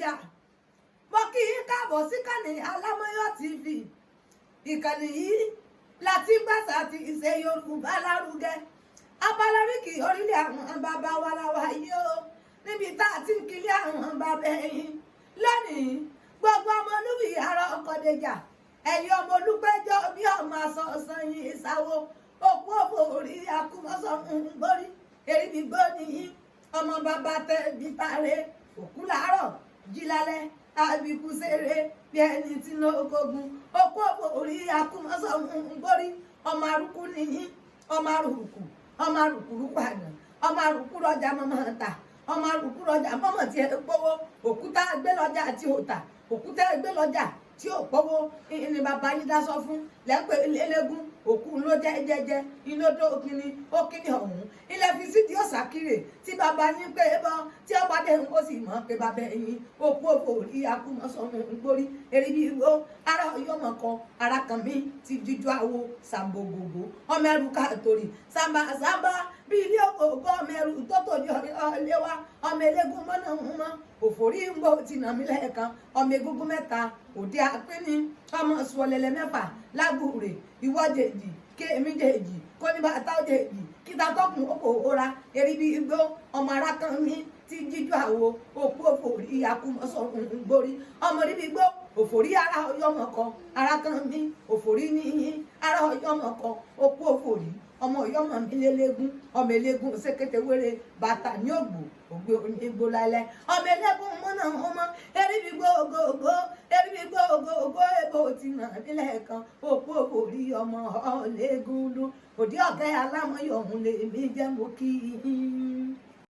ọjà mo kí yín káàbọ̀ sí kànnì Alámọ̀yọ̀ TV ìkànnì yìí láti gbàsà àti ìṣe Yorùbá lárugẹ abalariki orílẹ̀ àwọn bàbá wa láwa yìí o níbi tá a ti ń kílé àwọn bàbá ẹ̀yìn lónìí gbogbo ọmọ olúbi ara ọkọ̀dẹjà ẹ̀yin ọmọ olúgbẹ́jọ́ bí ọmọ asọ̀ọ̀sán yìí ìsáwó òkú òfò orí akúmọ̀sọ̀ ń gbórí èrìbí gbóníyí ọmọ bàbá tẹ bí tààrẹ òkú làárọ̀ jí lálẹ́ àbíkú sèré bí ẹni tí ló gbógun òkú òfò orí akúmọ̀sọ̀ ń gbórí ọmọ arúkú nìyí ọmọ arúkú rúpàdà ọmọ arúkú rọjà mọ́mọ́ ta ọmọ arúkú rọjà mọ́mọ́ tí ẹ gbówó òkúta gbé lọ́jà tí ò tà òkúta gbé lọ́jà tí ò pọ́wọ́ ní bàbá yín dá sọ fún lẹ́pẹ́ elégún òkú ló jẹ́jẹ́jẹ́ iná tó kíni ó kíni ọ̀hún ilẹ̀ fi sídìí ọ̀sàkìrè tí bàbá yín pé bọ́ tí ó bá dé ó sì mọ̀ pé bàbá ẹ̀yìn òkú òfò rí akúmọ̀sọ̀mù gbórí eribi ìwó ara ọyọ́mọ̀ kan ara kan mi ti jíjọ àwo sàmbògbògbò ọmọ ẹrù káàtórì sàmbàsàmbà bí ilé ògbó ọmọ ẹrù tó tòjú ọlẹ́wà ọmọ elégún mọ́nà mọ́ òfòrí ń bọ̀ tí nà mí lẹ́ẹ̀kan ọmọ egúngún mẹ́ta òde àpínní ọmọ sùọlẹ̀lẹ̀ mẹ́fà lágbóore ìwọ́jèjì kéèmí jèjì kóníbàtà jèjì kíta tọkùn òkò òra eribi igbó ọmọ ara kan mi ti jíjọ àwo òkú òfòrí akúmọ̀sọ̀rùn gbórí ọmọ ríbi igbó òfòrí ara ọyọmọ kan ara kan mi òfòrí níyìn ara ọyọmọ kan òkú òfòrí ọmọ ọyọmọ mi lélégún ọmọ elégún sékétéwéré bàtà ní ògbò ògbé onígbó lálẹ́ ọmọ elégún mọ́nà ọmọ eribi gbogbogbò eribi gbogbogbò ebo ti nà nílẹ̀ kan òkú òfòrí ọmọ ọlẹ́gún ló òdí ọ̀gá Alámọ̀yọ̀ ọ̀hún lèmi jẹ́ mo kí i.